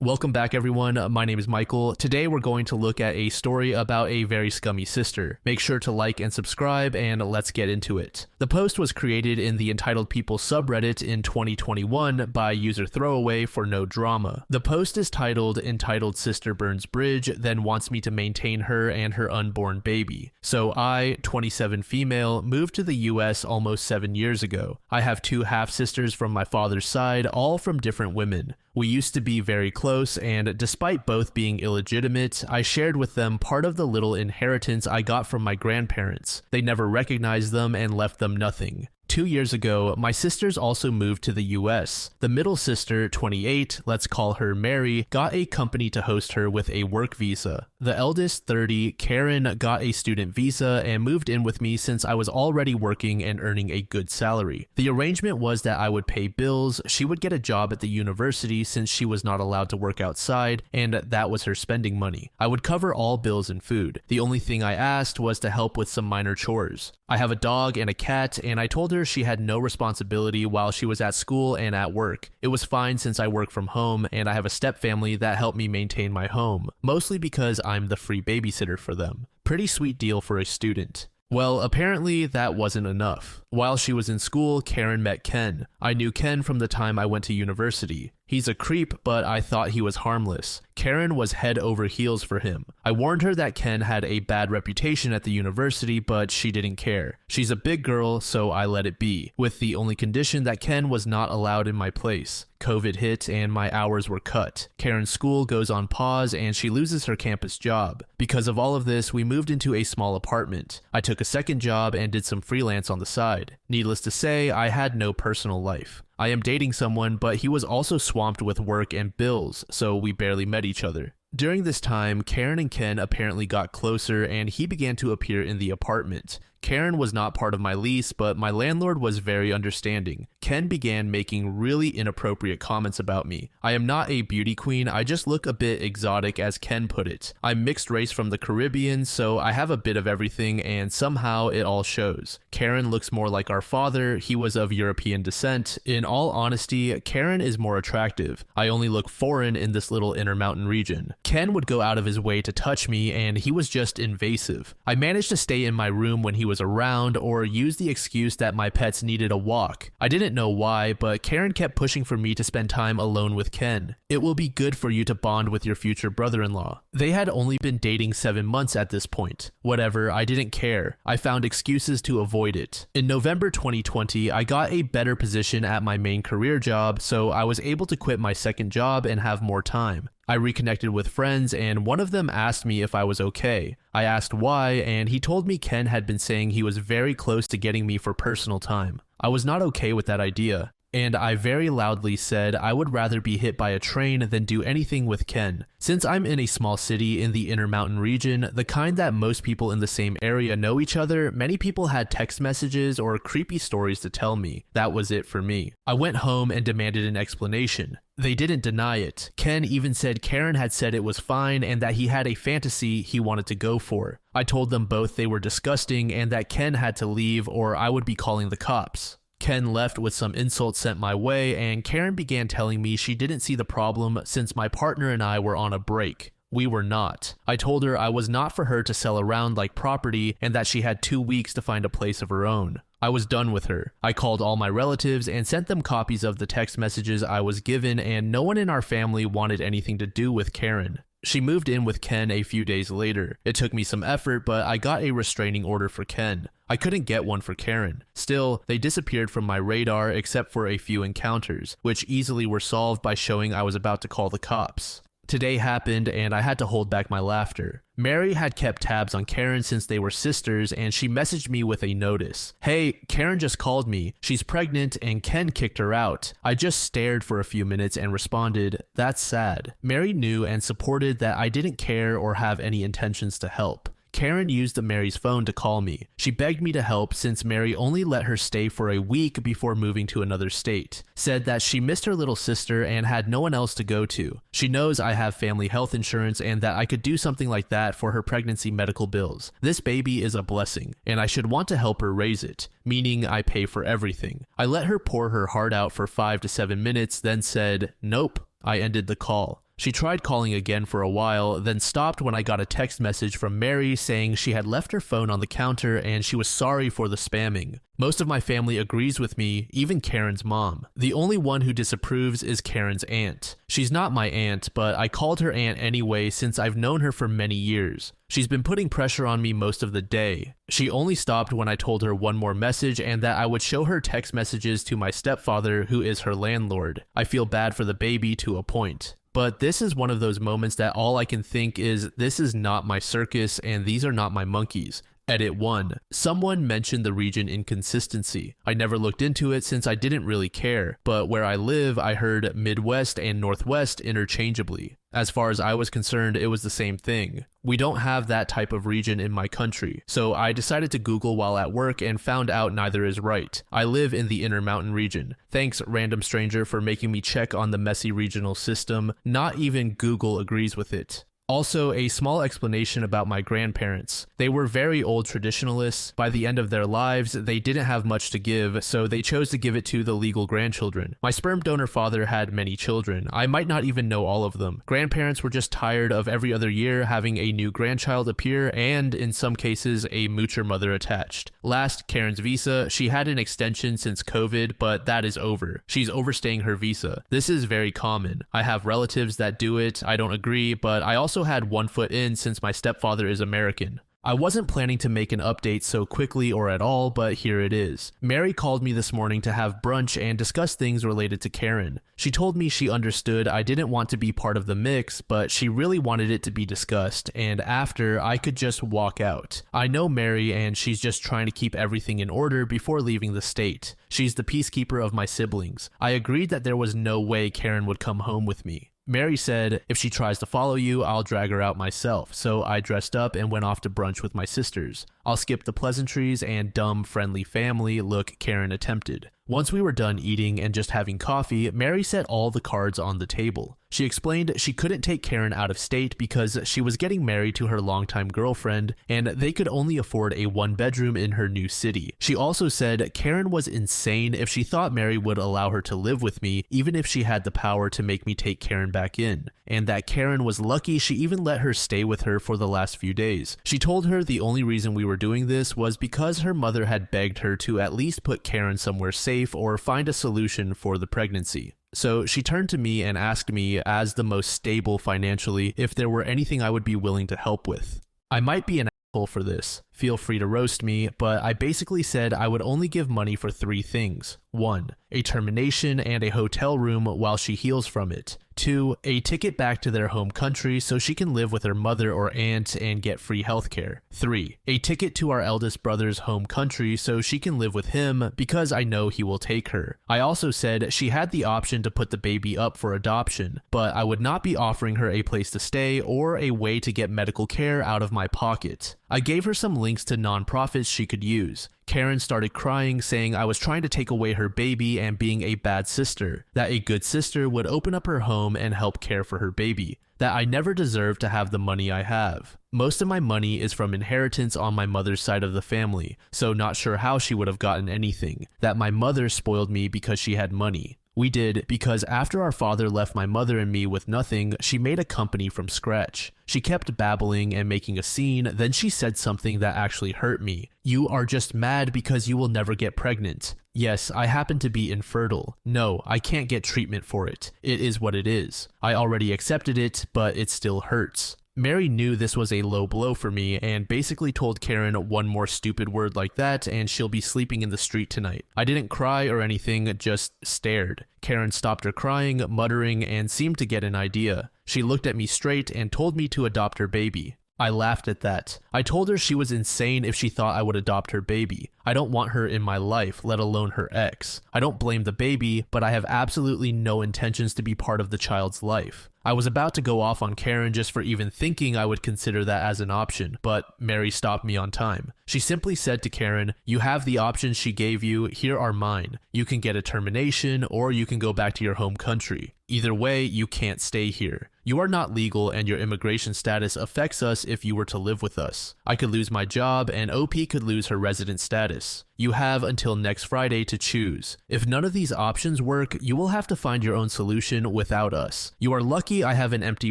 Welcome back, everyone. My name is Michael. Today we're going to look at a story about a very scummy sister. Make sure to like and subscribe, and let's get into it. The post was created in the Entitled People subreddit in 2021 by user Throwaway for no drama. The post is titled "Entitled Sister Burns Bridge, then wants me to maintain her and her unborn baby." So I, 27 female, moved to the US almost 7 years ago. I have two half-sisters from my father's side, all from different women. We used to be very close, and despite both being illegitimate, I shared with them part of the little inheritance I got from my grandparents. They never recognized them and left them nothing. 2 years ago, my sisters also moved to the US. The middle sister, 28, let's call her Mary, got a company to host her with a work visa. The eldest, 30, Karen, got a student visa and moved in with me since I was already working and earning a good salary. The arrangement was that I would pay bills, she would get a job at the university since she was not allowed to work outside, and that was her spending money. I would cover all bills and food. The only thing I asked was to help with some minor chores. I have a dog and a cat, and I told her she had no responsibility while she was at school and at work. It was fine since I work from home and I have a stepfamily that helped me maintain my home, mostly because I'm the free babysitter for them. Pretty sweet deal for a student. Well, apparently that wasn't enough. While she was in school, Karen met Ken. I knew Ken from the time I went to university. He's a creep, but I thought he was harmless. Karen was head over heels for him. I warned her that Ken had a bad reputation at the university, but she didn't care. She's a big girl, so I let it be, with the only condition that Ken was not allowed in my place. COVID hit and my hours were cut. Karen's school goes on pause and she loses her campus job. Because of all of this, we moved into a small apartment. I took a second job and did some freelance on the side. Needless to say, I had no personal life. I am dating someone, but he was also swamped with work and bills, so we barely met each other. During this time, Karen and Ken apparently got closer and he began to appear in the apartment. Karen was not part of my lease, but my landlord was very understanding. Ken began making really inappropriate comments about me. I am not a beauty queen, I just look a bit exotic, as Ken put it. I'm mixed race from the Caribbean, so I have a bit of everything, and somehow it all shows. Karen looks more like our father, he was of European descent. In all honesty, Karen is more attractive. I only look foreign in this little Intermountain region. Ken would go out of his way to touch me, and he was just invasive. I managed to stay in my room when he was around, or use the excuse that my pets needed a walk. I didn't know why, but Karen kept pushing for me to spend time alone with Ken. It will be good for you to bond with your future brother-in-law. They had only been dating 7 months at this point. Whatever, I didn't care. I found excuses to avoid it. In November 2020, I got a better position at my main career job, so I was able to quit my second job and have more time. I reconnected with friends and one of them asked me if I was okay. I asked why, and he told me Ken had been saying he was very close to getting me for personal time. I was not okay with that idea, and I very loudly said I would rather be hit by a train than do anything with Ken. Since I'm in a small city in the Intermountain region, the kind that most people in the same area know each other, many people had text messages or creepy stories to tell me. That was it for me. I went home and demanded an explanation. They didn't deny it. Ken even said Karen had said it was fine and that he had a fantasy he wanted to go for. I told them both they were disgusting and that Ken had to leave or I would be calling the cops. Ken left with some insults sent my way, and Karen began telling me she didn't see the problem since my partner and I were on a break. We were not. I told her I was not for her to sell around like property and that she had 2 weeks to find a place of her own. I was done with her. I called all my relatives and sent them copies of the text messages I was given, and no one in our family wanted anything to do with Karen. She moved in with Ken a few days later. It took me some effort, but I got a restraining order for Ken. I couldn't get one for Karen. Still, they disappeared from my radar except for a few encounters, which easily were solved by showing I was about to call the cops. Today happened and I had to hold back my laughter. Mary had kept tabs on Karen since they were sisters, and she messaged me with a notice. "Hey, Karen just called me. She's pregnant and Ken kicked her out." I just stared for a few minutes and responded, "That's sad." Mary knew and supported that I didn't care or have any intentions to help. Karen used Mary's phone to call me. She begged me to help since Mary only let her stay for a week before moving to another state. Said that she missed her little sister and had no one else to go to. She knows I have family health insurance and that I could do something like that for her pregnancy medical bills. This baby is a blessing, and I should want to help her raise it, meaning I pay for everything. I let her pour her heart out for 5 to 7 minutes, then said, "Nope." I ended the call. She tried calling again for a while, then stopped when I got a text message from Mary saying she had left her phone on the counter and she was sorry for the spamming. Most of my family agrees with me, even Karen's mom. The only one who disapproves is Karen's aunt. She's not my aunt, but I called her aunt anyway since I've known her for many years. She's been putting pressure on me most of the day. She only stopped when I told her one more message and that I would show her text messages to my stepfather, who is her landlord. I feel bad for the baby to a point. But this is one of those moments that all I can think is, this is not my circus and these are not my monkeys. Edit 1. Someone mentioned the region inconsistency. I never looked into it since I didn't really care, but where I live, I heard Midwest and Northwest interchangeably. As far as I was concerned, it was the same thing. We don't have that type of region in my country, so I decided to Google while at work and found out neither is right. I live in the Intermountain region. Thanks, random stranger, for making me check on the messy regional system. Not even Google agrees with it. Also, a small explanation about my grandparents. They were very old traditionalists. By the end of their lives, they didn't have much to give, so they chose to give it to the legal grandchildren. My sperm donor father had many children. I might not even know all of them. Grandparents were just tired of every other year having a new grandchild appear and, in some cases, a moocher mother attached. Last, Karen's visa. She had an extension since COVID, but that is over. She's overstaying her visa. This is very common. I have relatives that do it. I don't agree, but I also had one foot in since my stepfather is American. I wasn't planning to make an update so quickly or at all, but here it is. Mary called me this morning to have brunch and discuss things related to Karen. She told me she understood I didn't want to be part of the mix, but she really wanted it to be discussed, and after, I could just walk out. I know Mary, and she's just trying to keep everything in order before leaving the state. She's the peacekeeper of my siblings. I agreed that there was no way Karen would come home with me. Mary said, if she tries to follow you, I'll drag her out myself, so I dressed up and went off to brunch with my sisters. I'll skip the pleasantries and dumb, friendly family look Karen attempted. Once we were done eating and just having coffee, Mary set all the cards on the table. She explained she couldn't take Karen out of state because she was getting married to her longtime girlfriend and they could only afford a one-bedroom in her new city. She also said Karen was insane if she thought Mary would allow her to live with me even if she had the power to make me take Karen back in, and that Karen was lucky she even let her stay with her for the last few days. She told her the only reason we were doing this was because her mother had begged her to at least put Karen somewhere safe or find a solution for the pregnancy. So she turned to me and asked me, as the most stable financially, if there were anything I would be willing to help with. I might be an asshole for this. Feel free to roast me, but I basically said I would only give money for 3 things. 1. A termination and a hotel room while she heals from it. 2. A ticket back to their home country so she can live with her mother or aunt and get free healthcare. 3. A ticket to our eldest brother's home country so she can live with him because I know he will take her. I also said she had the option to put the baby up for adoption, but I would not be offering her a place to stay or a way to get medical care out of my pocket. I gave her some links to nonprofits she could use. Karen started crying, saying I was trying to take away her baby and being a bad sister, that a good sister would open up her home and help care for her baby, that I never deserved to have the money I have. Most of my money is from inheritance on my mother's side of the family, so not sure how she would have gotten anything, that my mother spoiled me because she had money. We did, because after our father left my mother and me with nothing, she made a company from scratch. She kept babbling and making a scene, then she said something that actually hurt me. You are just mad because you will never get pregnant. Yes, I happen to be infertile. No, I can't get treatment for it. It is what it is. I already accepted it, but it still hurts. Mary knew this was a low blow for me and basically told Karen one more stupid word like that and she'll be sleeping in the street tonight. I didn't cry or anything, just stared. Karen stopped her crying, muttering, and seemed to get an idea. She looked at me straight and told me to adopt her baby. I laughed at that. I told her she was insane if she thought I would adopt her baby. I don't want her in my life, let alone her ex. I don't blame the baby, but I have absolutely no intentions to be part of the child's life. I was about to go off on Karen just for even thinking I would consider that as an option, but Mary stopped me on time. She simply said to Karen, "You have the options she gave you, here are mine. You can get a termination, or you can go back to your home country. Either way, you can't stay here. You are not legal and your immigration status affects us if you were to live with us. I could lose my job and OP could lose her resident status. You have until next Friday to choose. If none of these options work, you will have to find your own solution without us. You are lucky I have an empty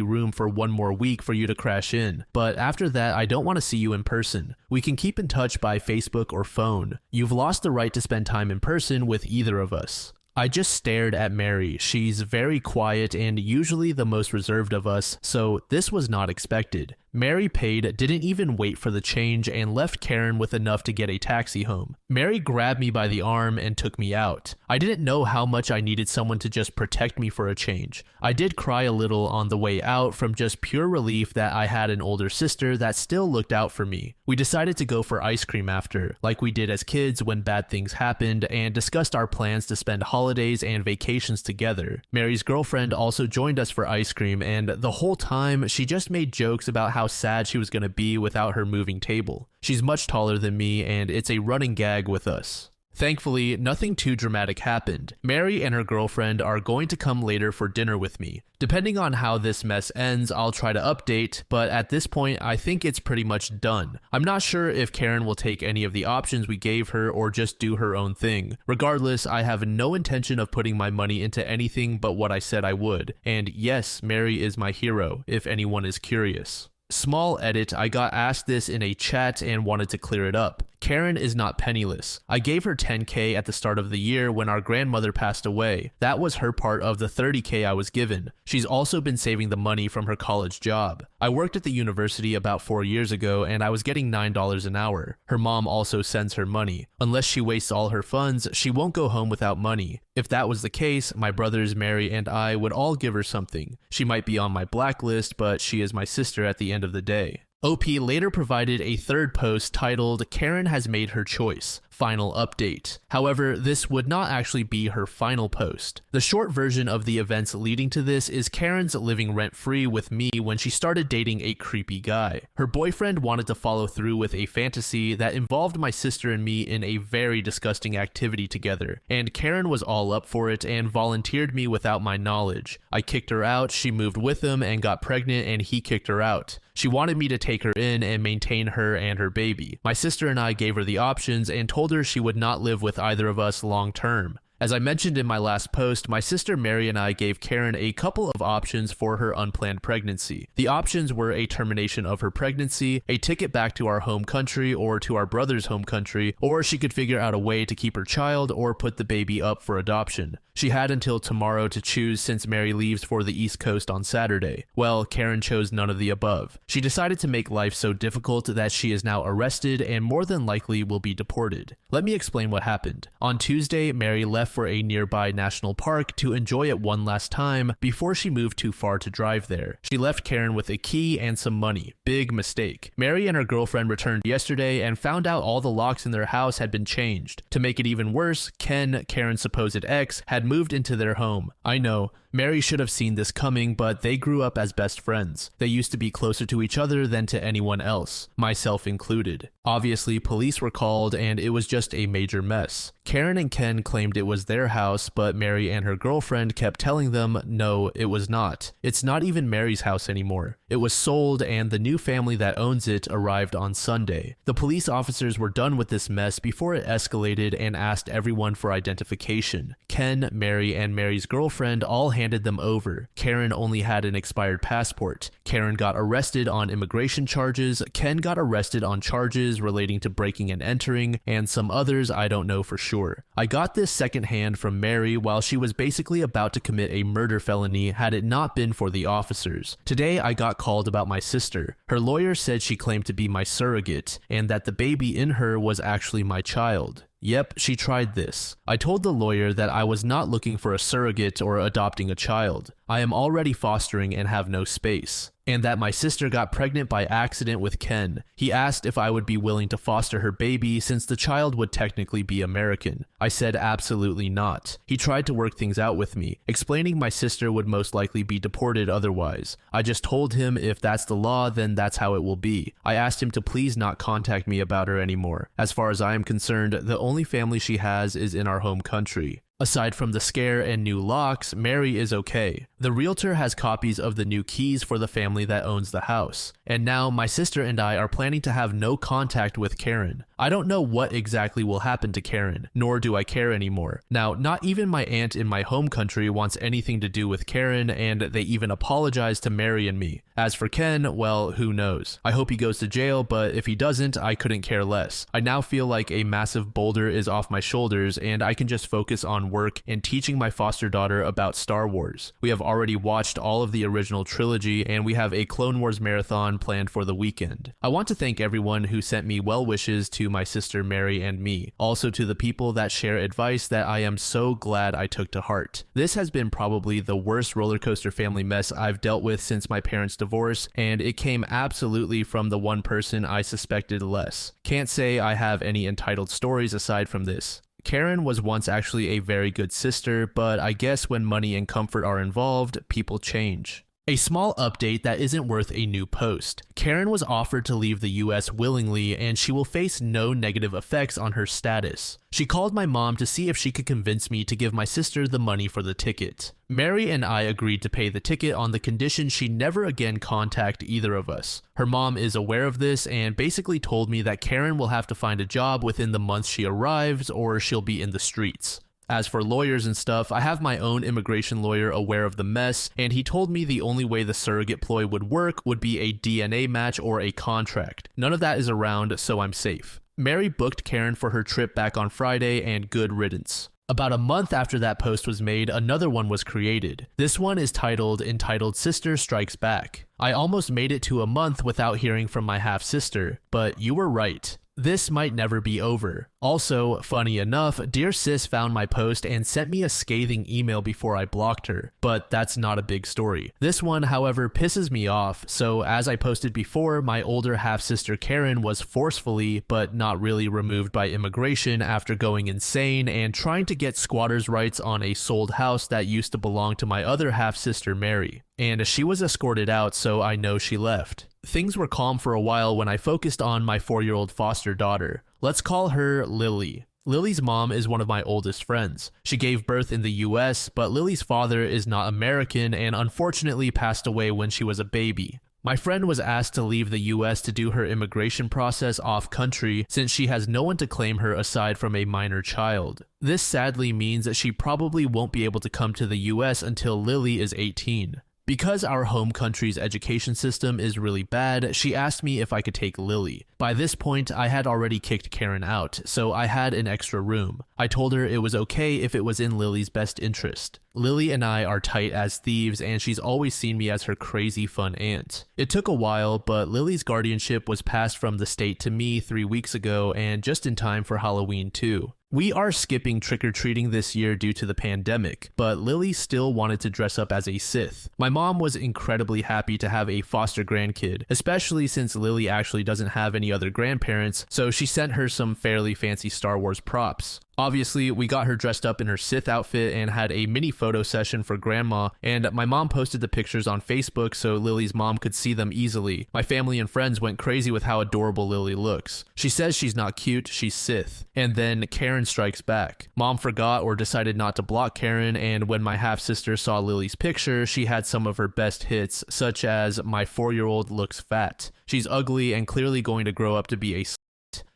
room for 1 more week for you to crash in, but after that I don't want to see you in person. We can keep in touch by Facebook or phone. You've lost the right to spend time in person with either of us. I just stared at Mary. She's very quiet and usually the most reserved of us, so this was not expected. Mary paid, didn't even wait for the change, and left Karen with enough to get a taxi home. Mary grabbed me by the arm and took me out. I didn't know how much I needed someone to just protect me for a change. I did cry a little on the way out from just pure relief that I had an older sister that still looked out for me. We decided to go for ice cream after, like we did as kids when bad things happened, and discussed our plans to spend holidays and vacations together. Mary's girlfriend also joined us for ice cream, and the whole time she just made jokes about how sad she was going to be without her moving table. She's much taller than me and it's a running gag with us. Thankfully, nothing too dramatic happened. Mary and her girlfriend are going to come later for dinner with me. Depending on how this mess ends, I'll try to update, but at this point, I think it's pretty much done. I'm not sure if Karen will take any of the options we gave her or just do her own thing. Regardless, I have no intention of putting my money into anything but what I said I would. And yes, Mary is my hero, if anyone is curious. Small edit, I got asked this in a chat and wanted to clear it up. Karen is not penniless. I gave her $10K at the start of the year when our grandmother passed away. That was her part of the $30K I was given. She's also been saving the money from her college job. I worked at the university about 4 years ago and I was getting $9 an hour. Her mom also sends her money. Unless she wastes all her funds, she won't go home without money. If that was the case, my brothers Mary and I would all give her something. She might be on my blacklist, but she is my sister at the end of the day. OP later provided a third post titled, "Karen has made her choice. Final update." However, this would not actually be her final post. The short version of the events leading to this is Karen's living rent-free with me when she started dating a creepy guy. Her boyfriend wanted to follow through with a fantasy that involved my sister and me in a very disgusting activity together, and Karen was all up for it and volunteered me without my knowledge. I kicked her out, she moved with him and got pregnant, and he kicked her out. She wanted me to take her in and maintain her and her baby. My sister and I gave her the options and told her she would not live with either of us long term. As I mentioned in my last post, my sister Mary and I gave Karen a couple of options for her unplanned pregnancy. The options were a termination of her pregnancy, a ticket back to our home country or to our brother's home country, or she could figure out a way to keep her child or put the baby up for adoption. She had until tomorrow to choose since Mary leaves for the East Coast on Saturday. Well, Karen chose none of the above. She decided to make life so difficult that she is now arrested and more than likely will be deported. Let me explain what happened. On Tuesday, Mary left for a nearby national park to enjoy it one last time before she moved too far to drive there. She left Karen with a key and some money. Big mistake. Mary and her girlfriend returned yesterday and found out all the locks in their house had been changed. To make it even worse, Ken, Karen's supposed ex, had moved into their home. I know, Mary should have seen this coming, but they grew up as best friends. They used to be closer to each other than to anyone else, myself included. Obviously, police were called and it was just a major mess. Karen and Ken claimed it was their house, but Mary and her girlfriend kept telling them, no, it was not. It's not even Mary's house anymore. It was sold and the new family that owns it arrived on Sunday. The police officers were done with this mess before it escalated and asked everyone for identification. Ken, Mary, and Mary's girlfriend all handed them over. Karen only had an expired passport. Karen got arrested on immigration charges. Ken got arrested on charges relating to breaking and entering, and some others I don't know for sure. I got this secondhand from Mary while she was basically about to commit a murder felony had it not been for the officers. Today I got called about my sister. Her lawyer said she claimed to be my surrogate, and that the baby in her was actually my child. Yep, she tried this. I told the lawyer that I was not looking for a surrogate or adopting a child. I am already fostering and have no space. And that my sister got pregnant by accident with Ken. He asked if I would be willing to foster her baby since the child would technically be American. I said absolutely not. He tried to work things out with me, explaining my sister would most likely be deported otherwise. I just told him if that's the law, then that's how it will be. I asked him to please not contact me about her anymore. As far as I am concerned, the only family she has is in our home country. Aside from the scare and new locks, Mary is okay. The realtor has copies of the new keys for the family that owns the house. And now my sister and I are planning to have no contact with Karen. I don't know what exactly will happen to Karen, nor do I care anymore. Now, not even my aunt in my home country wants anything to do with Karen, and they even apologize to Mary and me. As for Ken, well, who knows? I hope he goes to jail, but if he doesn't, I couldn't care less. I now feel like a massive boulder is off my shoulders, and I can just focus on work and teaching my foster daughter about Star Wars. We have already watched all of the original trilogy, and we have a Clone Wars marathon planned for the weekend. I want to thank everyone who sent me well wishes to my sister Mary and me, also to the people that share advice that I am so glad I took to heart. This has been probably the worst roller coaster family mess I've dealt with since my parents' divorce, and it came absolutely from the one person I suspected less. Can't say I have any entitled stories aside from this. Karen was once actually a very good sister, but I guess when money and comfort are involved, people change. A small update that isn't worth a new post. Karen was offered to leave the US willingly, and she will face no negative effects on her status. She called my mom to see if she could convince me to give my sister the money for the ticket. Mary and I agreed to pay the ticket on the condition she never again contact either of us. Her mom is aware of this and basically told me that Karen will have to find a job within the month she arrives, or she'll be in the streets. As for lawyers and stuff, I have my own immigration lawyer aware of the mess, and he told me the only way the surrogate ploy would work would be a DNA match or a contract. None of that is around, so I'm safe. Mary booked Karen for her trip back on Friday, and good riddance. About a month after that post was made, another one was created. This one is entitled Sister Strikes Back. I almost made it to a month without hearing from my half-sister, but you were right. This might never be over. Also, funny enough, dear sis found my post and sent me a scathing email before I blocked her, but that's not a big story. This one, however, pisses me off, so as I posted before, my older half-sister Karen was forcefully, but not really, removed by immigration after going insane and trying to get squatters' rights on a sold house that used to belong to my other half-sister Mary. And she was escorted out, so I know she left. Things were calm for a while when I focused on my 4-year-old foster daughter. Let's call her Lily. Lily's mom is one of my oldest friends. She gave birth in the US, but Lily's father is not American and unfortunately passed away when she was a baby. My friend was asked to leave the US to do her immigration process off country since she has no one to claim her aside from a minor child. This sadly means that she probably won't be able to come to the US until Lily is 18. Because our home country's education system is really bad, she asked me if I could take Lily. By this point, I had already kicked Karen out, so I had an extra room. I told her it was okay if it was in Lily's best interest. Lily and I are tight as thieves, and she's always seen me as her crazy fun aunt. It took a while, but Lily's guardianship was passed from the state to me 3 weeks ago, and just in time for Halloween too. We are skipping trick-or-treating this year due to the pandemic, but Lily still wanted to dress up as a Sith. My mom was incredibly happy to have a foster grandkid, especially since Lily actually doesn't have any other grandparents, so she sent her some fairly fancy Star Wars props. Obviously, we got her dressed up in her Sith outfit and had a mini photo session for grandma, and my mom posted the pictures on Facebook so Lily's mom could see them easily. My family and friends went crazy with how adorable Lily looks. She says she's not cute, she's Sith. And then Karen strikes back. Mom forgot or decided not to block Karen, and when my half-sister saw Lily's picture, she had some of her best hits, such as "My 4-year-old looks fat. She's ugly and clearly going to grow up to be a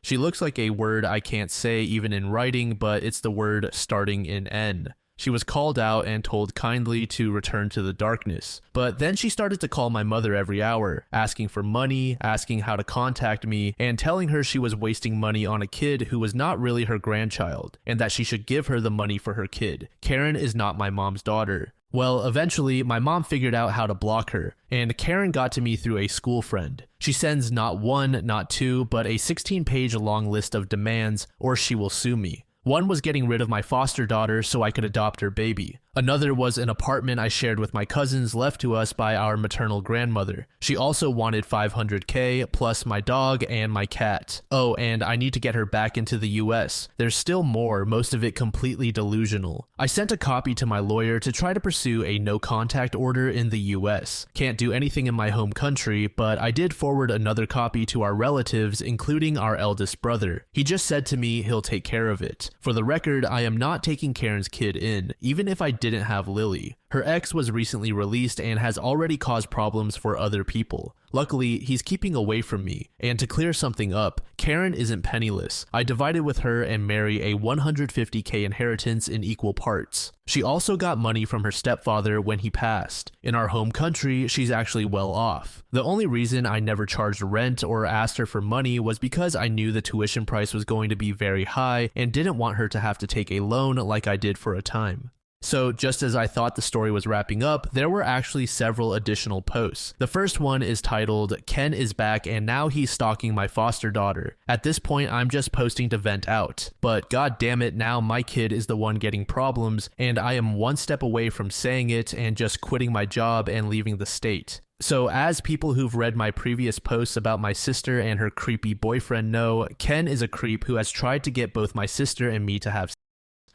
She looks like a word I can't say even in writing, but it's the word starting in N. She was called out and told kindly to return to the darkness. But then she started to call my mother every hour, asking for money, asking how to contact me, and telling her she was wasting money on a kid who was not really her grandchild, and that she should give her the money for her kid. Karen is not my mom's daughter. Well, eventually, my mom figured out how to block her, and Karen got to me through a school friend. She sends not one, not two, but a 16-page long list of demands, or she will sue me. One was getting rid of my foster daughter so I could adopt her baby. Another was an apartment I shared with my cousins left to us by our maternal grandmother. She also wanted $500K plus my dog and my cat. Oh, and I need to get her back into the US. There's still more, most of it completely delusional. I sent a copy to my lawyer to try to pursue a no contact order in the US. Can't do anything in my home country, but I did forward another copy to our relatives, including our eldest brother. He just said to me he'll take care of it. For the record, I am not taking Karen's kid in, even if I didn't have Lily. Her ex was recently released and has already caused problems for other people. Luckily, he's keeping away from me. And to clear something up, Karen isn't penniless. I divided with her and Mary a $150K inheritance in equal parts. She also got money from her stepfather when he passed. In our home country, she's actually well off. The only reason I never charged rent or asked her for money was because I knew the tuition price was going to be very high and didn't want her to have to take a loan like I did for a time. So just as I thought the story was wrapping up, there were actually several additional posts. The first one is titled, "Ken is back and now he's stalking my foster daughter. At this point, I'm just posting to vent out. But god damn it, now my kid is the one getting problems, and I am one step away from saying it and just quitting my job and leaving the state." So as people who've read my previous posts about my sister and her creepy boyfriend know, Ken is a creep who has tried to get both my sister and me to have sex.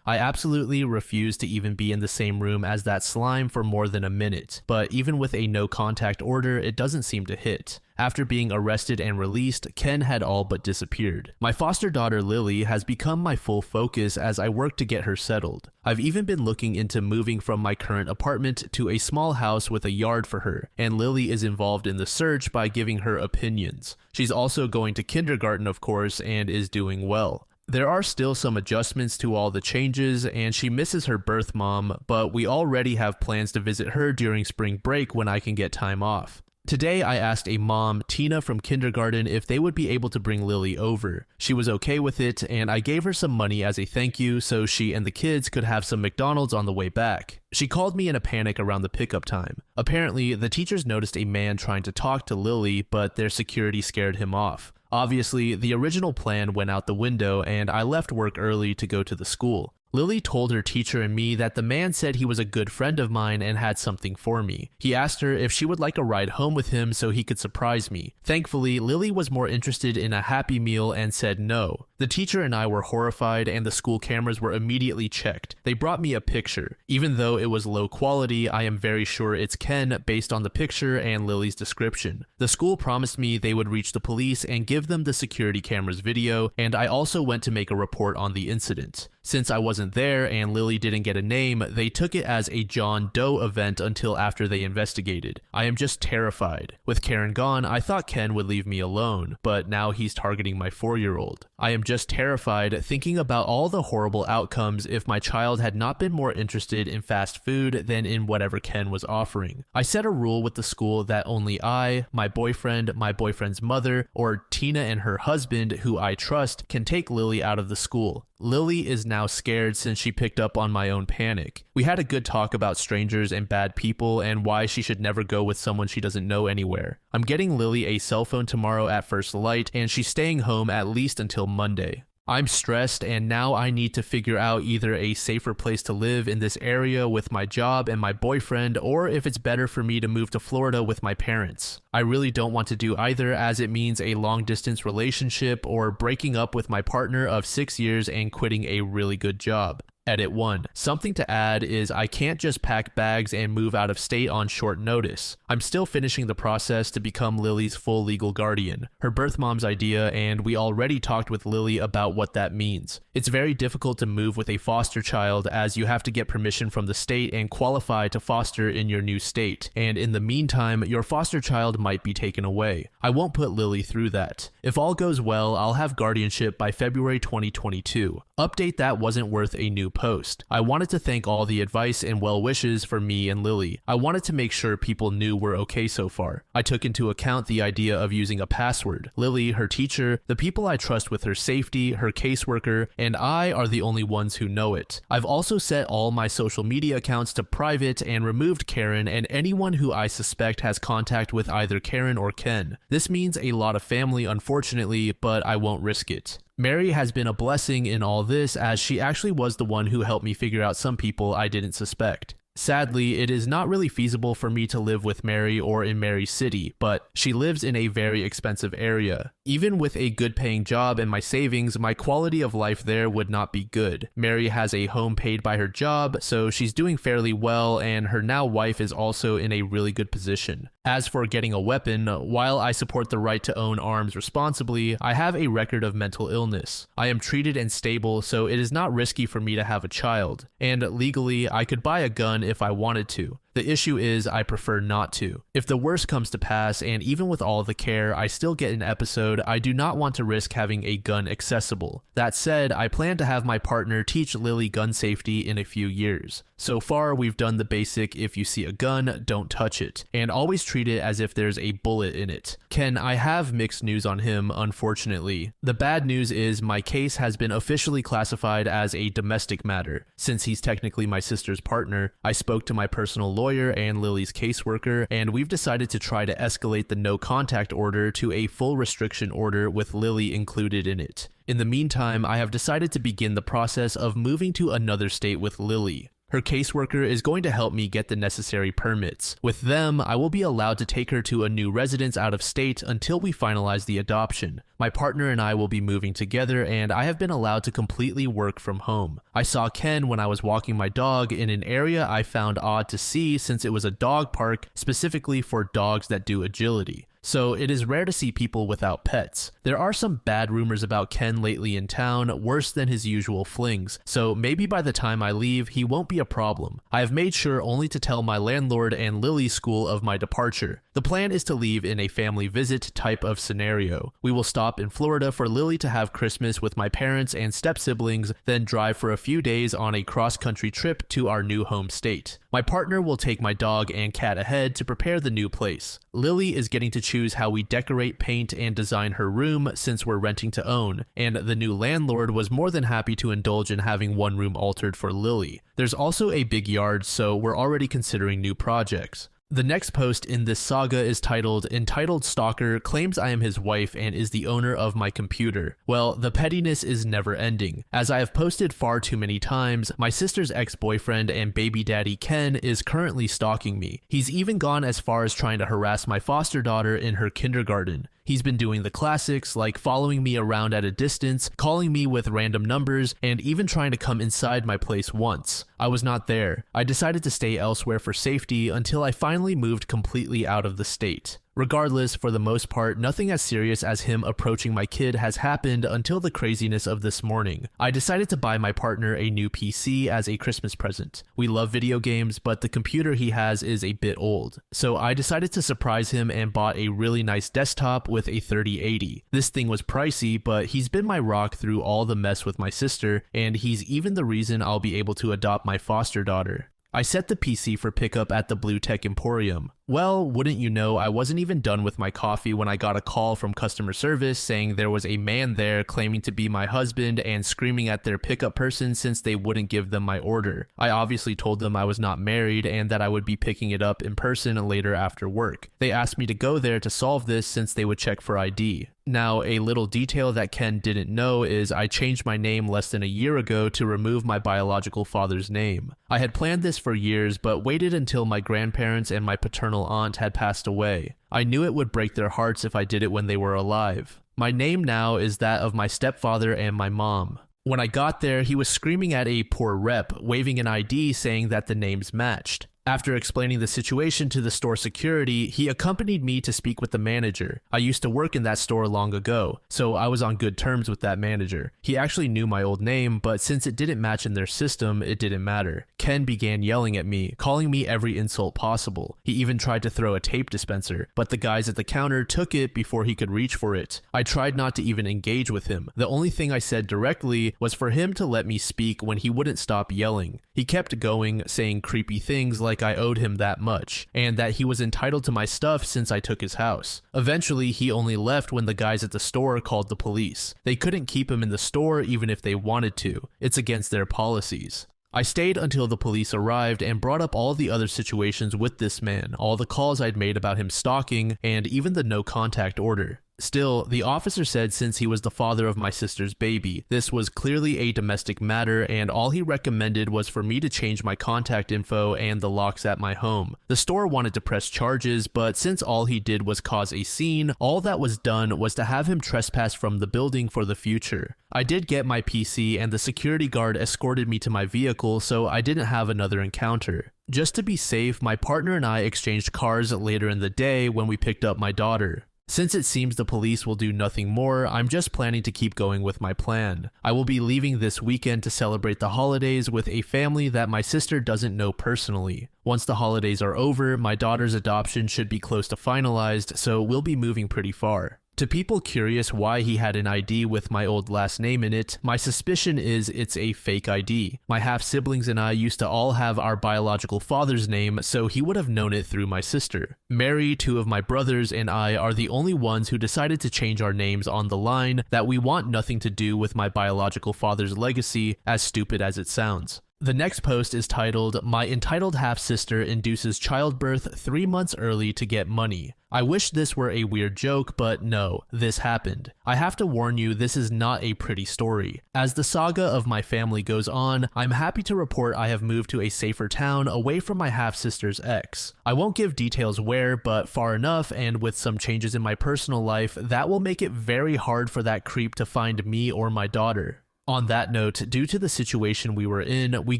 I absolutely refuse to even be in the same room as that slime for more than a minute, but even with a no contact order, it doesn't seem to hit. After being arrested and released, Ken had all but disappeared. My foster daughter Lily has become my full focus as I work to get her settled. I've even been looking into moving from my current apartment to a small house with a yard for her, and Lily is involved in the search by giving her opinions. She's also going to kindergarten, of course, and is doing well. There are still some adjustments to all the changes, and she misses her birth mom, but we already have plans to visit her during spring break when I can get time off. Today I asked a mom, Tina from kindergarten, if they would be able to bring Lily over. She was okay with it, and I gave her some money as a thank you so she and the kids could have some McDonald's on the way back. She called me in a panic around the pickup time. Apparently, the teachers noticed a man trying to talk to Lily, but their security scared him off. Obviously, the original plan went out the window and I left work early to go to the school. Lily told her teacher and me that the man said he was a good friend of mine and had something for me. He asked her if she would like a ride home with him so he could surprise me. Thankfully, Lily was more interested in a Happy Meal and said no. The teacher and I were horrified and the school cameras were immediately checked. They brought me a picture. Even though it was low quality, I am very sure it's Ken based on the picture and Lily's description. The school promised me they would reach the police and give them the security cameras video, and I also went to make a report on the incident. Since I wasn't there and Lily didn't get a name, they took it as a John Doe event until after they investigated. I am just terrified. With Karen gone, I thought Ken would leave me alone, but now he's targeting my 4-year-old. I am just terrified thinking about all the horrible outcomes if my child had not been more interested in fast food than in whatever Ken was offering. I set a rule with the school that only I, my boyfriend's mother, or Tina and her husband, who I trust, can take Lily out of the school. Lily is now scared since she picked up on my own panic. We had a good talk about strangers and bad people and why she should never go with someone she doesn't know anywhere. I'm getting Lily a cell phone tomorrow at first light and she's staying home at least until Monday. I'm stressed and now I need to figure out either a safer place to live in this area with my job and my boyfriend, or if it's better for me to move to Florida with my parents. I really don't want to do either, as it means a long distance relationship or breaking up with my partner of 6 years and quitting a really good job. Edit 1. Something to add is I can't just pack bags and move out of state on short notice. I'm still finishing the process to become Lily's full legal guardian, her birth mom's idea, and we already talked with Lily about what that means. It's very difficult to move with a foster child as you have to get permission from the state and qualify to foster in your new state, and in the meantime, your foster child might be taken away. I won't put Lily through that. If all goes well, I'll have guardianship by February 2022. Update that wasn't worth a new post. I wanted to thank all the advice and well wishes for me and Lily. I wanted to make sure people knew we're okay so far. I took into account the idea of using a password. Lily, her teacher, the people I trust with her safety, her caseworker, and I are the only ones who know it. I've also set all my social media accounts to private and removed Karen and anyone who I suspect has contact with either Karen or Ken. This means a lot of family, unfortunately, but I won't risk it. Mary has been a blessing in all this, as she actually was the one who helped me figure out some people I didn't suspect. Sadly, it is not really feasible for me to live with Mary or in Mary's city, but she lives in a very expensive area. Even with a good paying job and my savings, my quality of life there would not be good. Mary has a home paid by her job, so she's doing fairly well, and her now wife is also in a really good position. As for getting a weapon, while I support the right to own arms responsibly, I have a record of mental illness. I am treated and stable, so it is not risky for me to have a child, and legally, I could buy a gun if I wanted to. The issue is I prefer not to. If the worst comes to pass, and even with all the care, I still get an episode, I do not want to risk having a gun accessible. That said, I plan to have my partner teach Lily gun safety in a few years. So far, we've done the basic if you see a gun, don't touch it, and always treat it as if there's a bullet in it. Ken, I have mixed news on him, unfortunately. The bad news is my case has been officially classified as a domestic matter. Since he's technically my sister's partner, I spoke to my personal lawyer and Lily's caseworker, and we've decided to try to escalate the no contact order to a full restriction order with Lily included in it. In the meantime, I have decided to begin the process of moving to another state with Lily. Her caseworker is going to help me get the necessary permits. With them, I will be allowed to take her to a new residence out of state until we finalize the adoption. My partner and I will be moving together, and I have been allowed to completely work from home. I saw Ken when I was walking my dog in an area I found odd to see since it was a dog park specifically for dogs that do agility. So it is rare to see people without pets. There are some bad rumors about Ken lately in town, worse than his usual flings, so maybe by the time I leave, he won't be a problem. I have made sure only to tell my landlord and Lily's school of my departure. The plan is to leave in a family visit type of scenario. We will stop in Florida for Lily to have Christmas with my parents and step-siblings, then drive for a few days on a cross-country trip to our new home state. My partner will take my dog and cat ahead to prepare the new place. Lily is getting to choose how we decorate, paint, and design her room since we're renting to own, and the new landlord was more than happy to indulge in having one room altered for Lily. There's also a big yard, so we're already considering new projects. The next post in this saga is titled, "Entitled Stalker Claims I Am His Wife and is the Owner of My Computer." Well, the pettiness is never ending. As I have posted far too many times, my sister's ex-boyfriend and baby daddy Ken is currently stalking me. He's even gone as far as trying to harass my foster daughter in her kindergarten. He's been doing the classics like following me around at a distance, calling me with random numbers, and even trying to come inside my place once. I was not there. I decided to stay elsewhere for safety until I finally moved completely out of the state. Regardless, for the most part, nothing as serious as him approaching my kid has happened until the craziness of this morning. I decided to buy my partner a new PC as a Christmas present. We love video games, but the computer he has is a bit old. So I decided to surprise him and bought a really nice desktop with a 3080. This thing was pricey, but he's been my rock through all the mess with my sister, and he's even the reason I'll be able to adopt my foster daughter. I set the PC for pickup at the Blue Tech Emporium. Well, wouldn't you know, I wasn't even done with my coffee when I got a call from customer service saying there was a man there claiming to be my husband and screaming at their pickup person since they wouldn't give them my order. I obviously told them I was not married and that I would be picking it up in person later after work. They asked me to go there to solve this since they would check for ID. Now, a little detail that Ken didn't know is I changed my name less than a year ago to remove my biological father's name. I had planned this for years, but waited until my grandparents and my paternal aunt had passed away. I knew it would break their hearts if I did it when they were alive. My name now is that of my stepfather and my mom. When I got there, he was screaming at a poor rep, waving an ID saying that the names matched. After explaining the situation to the store security, he accompanied me to speak with the manager. I used to work in that store long ago, so I was on good terms with that manager. He actually knew my old name, but since it didn't match in their system, it didn't matter. Ken began yelling at me, calling me every insult possible. He even tried to throw a tape dispenser, but the guys at the counter took it before he could reach for it. I tried not to even engage with him. The only thing I said directly was for him to let me speak when he wouldn't stop yelling. He kept going, saying creepy things like I owed him that much, and that he was entitled to my stuff since I took his house. Eventually, he only left when the guys at the store called the police. They couldn't keep him in the store even if they wanted to. It's against their policies. I stayed until the police arrived and brought up all the other situations with this man, all the calls I'd made about him stalking, and even the no contact order. Still, the officer said since he was the father of my sister's baby, this was clearly a domestic matter and all he recommended was for me to change my contact info and the locks at my home. The store wanted to press charges, but since all he did was cause a scene, all that was done was to have him trespass from the building for the future. I did get my PC and the security guard escorted me to my vehicle, so I didn't have another encounter. Just to be safe, my partner and I exchanged cars later in the day when we picked up my daughter. Since it seems the police will do nothing more, I'm just planning to keep going with my plan. I will be leaving this weekend to celebrate the holidays with a family that my sister doesn't know personally. Once the holidays are over, my daughter's adoption should be close to finalized, so we'll be moving pretty far. To people curious why he had an ID with my old last name in it, my suspicion is it's a fake ID. My half-siblings and I used to all have our biological father's name, so he would have known it through my sister. Mary, two of my brothers, and I are the only ones who decided to change our names on the line that we want nothing to do with my biological father's legacy, as stupid as it sounds. The next post is titled, "My entitled half-sister induces childbirth 3 months early to get money." I wish this were a weird joke, but no, this happened. I have to warn you, this is not a pretty story. As the saga of my family goes on, I'm happy to report I have moved to a safer town away from my half-sister's ex. I won't give details where, but far enough, and with some changes in my personal life, that will make it very hard for that creep to find me or my daughter. On that note, due to the situation we were in, we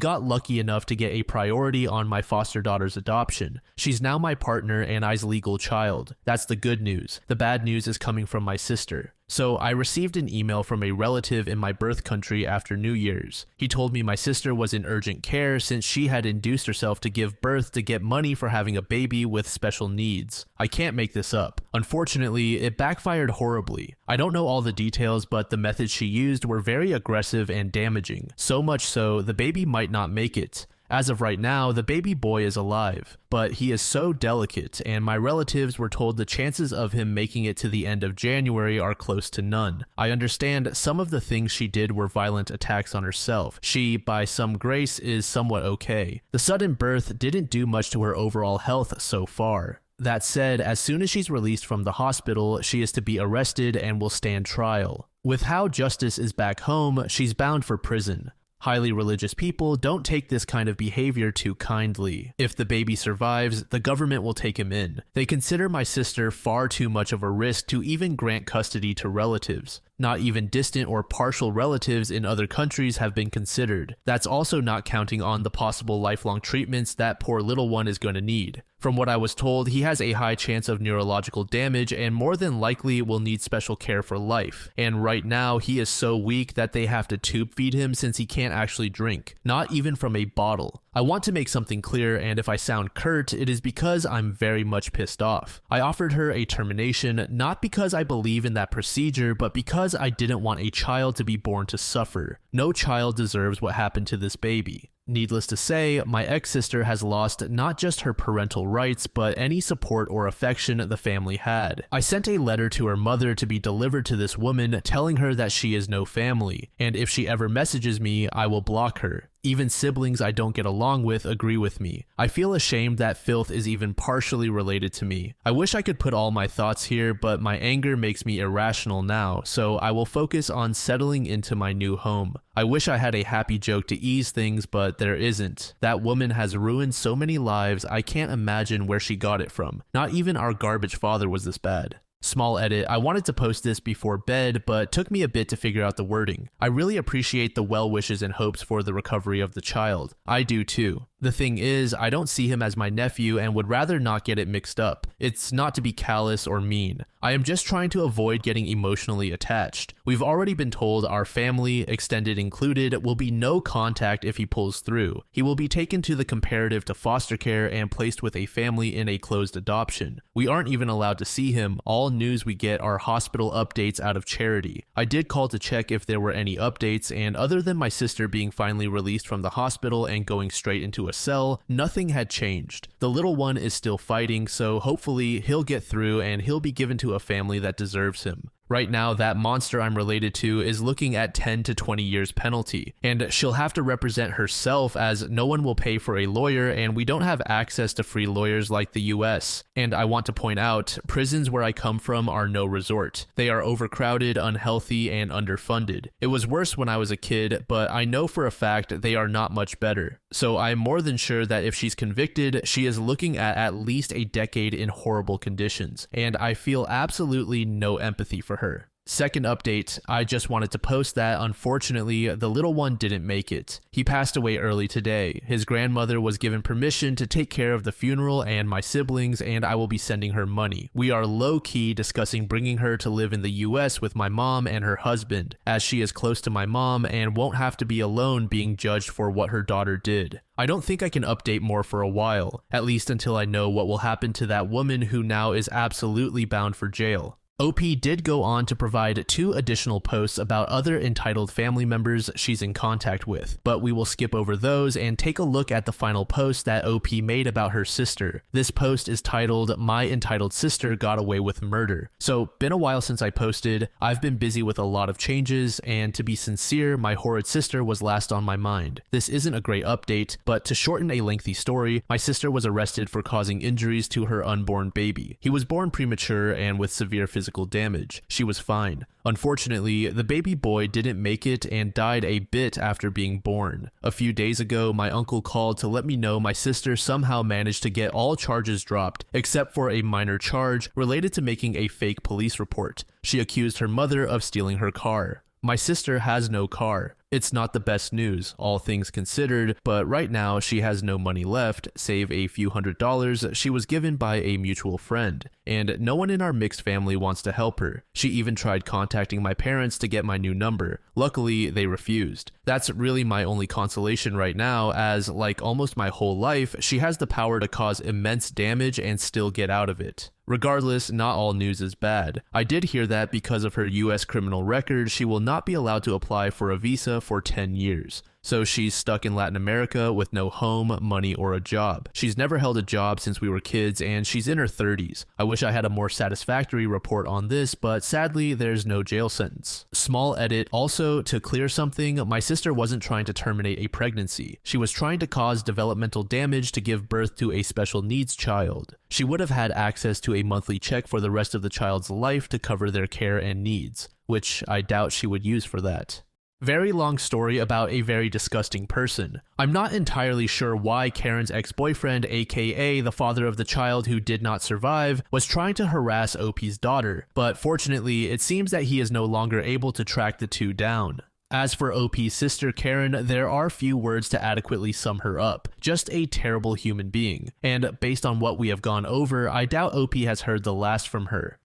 got lucky enough to get a priority on my foster daughter's adoption. She's now my partner and I's legal child. That's the good news. The bad news is coming from my sister. So I received an email from a relative in my birth country after New Year's. He told me my sister was in urgent care since she had induced herself to give birth to get money for having a baby with special needs. I can't make this up. Unfortunately, it backfired horribly. I don't know all the details, but the methods she used were very aggressive and damaging. So much so, the baby might not make it. As of right now, the baby boy is alive, but he is so delicate, and my relatives were told the chances of him making it to the end of January are close to none. I understand some of the things she did were violent attacks on herself. She, by some grace, is somewhat okay. The sudden birth didn't do much to her overall health so far. That said, as soon as she's released from the hospital, she is to be arrested and will stand trial. With how justice is back home, she's bound for prison. Highly religious people don't take this kind of behavior too kindly. If the baby survives, the government will take him in. They consider my sister far too much of a risk to even grant custody to relatives. Not even distant or partial relatives in other countries have been considered. That's also not counting on the possible lifelong treatments that poor little one is going to need. From what I was told, he has a high chance of neurological damage and more than likely will need special care for life. And right now, he is so weak that they have to tube feed him since he can't actually drink, not even from a bottle. I want to make something clear, and if I sound curt, it is because I'm very much pissed off. I offered her a termination, not because I believe in that procedure, but because I didn't want a child to be born to suffer. No child deserves what happened to this baby. Needless to say, my ex-sister has lost not just her parental rights, but any support or affection the family had. I sent a letter to her mother to be delivered to this woman, telling her that she is no family, and if she ever messages me, I will block her. Even siblings I don't get along with agree with me. I feel ashamed that filth is even partially related to me. I wish I could put all my thoughts here, but my anger makes me irrational now, so I will focus on settling into my new home. I wish I had a happy joke to ease things, but there isn't. That woman has ruined so many lives, I can't imagine where she got it from. Not even our garbage father was this bad. Small edit, I wanted to post this before bed, but took me a bit to figure out the wording. I really appreciate the well wishes and hopes for the recovery of the child. I do too. The thing is, I don't see him as my nephew and would rather not get it mixed up. It's not to be callous or mean. I am just trying to avoid getting emotionally attached. We've already been told our family, extended included, will be no contact if he pulls through. He will be taken to the comparative to foster care and placed with a family in a closed adoption. We aren't even allowed to see him. All news we get are hospital updates out of charity. I did call to check if there were any updates, and other than my sister being finally released from the hospital and going straight into a cell, nothing had changed. The little one is still fighting, so hopefully he'll get through and he'll be given to a family that deserves him. Right now, that monster I'm related to is looking at 10 to 20 years penalty, and she'll have to represent herself as no one will pay for a lawyer and we don't have access to free lawyers like the US. And I want to point out, prisons where I come from are no resort. They are overcrowded, unhealthy, and underfunded. It was worse when I was a kid, but I know for a fact they are not much better. So I'm more than sure that if she's convicted, she is looking at least a decade in horrible conditions, and I feel absolutely no empathy for her. Second update, I just wanted to post that unfortunately the little one didn't make it. He passed away early today. His grandmother was given permission to take care of the funeral and my siblings, and I will be sending her money. We are low-key discussing bringing her to live in the US with my mom and her husband, as she is close to my mom and won't have to be alone being judged for what her daughter did. I don't think I can update more for a while, at least until I know what will happen to that woman who now is absolutely bound for jail. OP did go on to provide 2 additional posts about other entitled family members she's in contact with, but we will skip over those and take a look at the final post that OP made about her sister. This post is titled, "My Entitled Sister Got Away with Murder." So, been a while since I posted, I've been busy with a lot of changes, and to be sincere, my horrid sister was last on my mind. This isn't a great update, but to shorten a lengthy story, my sister was arrested for causing injuries to her unborn baby. He was born premature and with severe physical damage. She was fine. Unfortunately, the baby boy didn't make it and died a bit after being born. A few days ago, my uncle called to let me know my sister somehow managed to get all charges dropped, except for a minor charge related to making a fake police report. She accused her mother of stealing her car. My sister has no car. It's not the best news, all things considered, but right now she has no money left, save a few $100s she was given by a mutual friend, and no one in our mixed family wants to help her. She even tried contacting my parents to get my new number. Luckily, they refused. That's really my only consolation right now, as like almost my whole life, she has the power to cause immense damage and still get out of it. Regardless, not all news is bad. I did hear that because of her US criminal record, she will not be allowed to apply for a visa for 10 years. So she's stuck in Latin America with no home, money, or a job. She's never held a job since we were kids, and she's in her 30s. I wish I had a more satisfactory report on this, but sadly, there's no jail sentence. Small edit, also, to clear something, my sister wasn't trying to terminate a pregnancy. She was trying to cause developmental damage to give birth to a special needs child. She would have had access to a monthly check for the rest of the child's life to cover their care and needs, which I doubt she would use for that. Very long story about a very disgusting person. I'm not entirely sure why Karen's ex-boyfriend, aka the father of the child who did not survive, was trying to harass OP's daughter, but fortunately it seems that he is no longer able to track the two down. As for OP's sister Karen, there are few words to adequately sum her up. Just a terrible human being. And based on what we have gone over, I doubt OP has heard the last from her.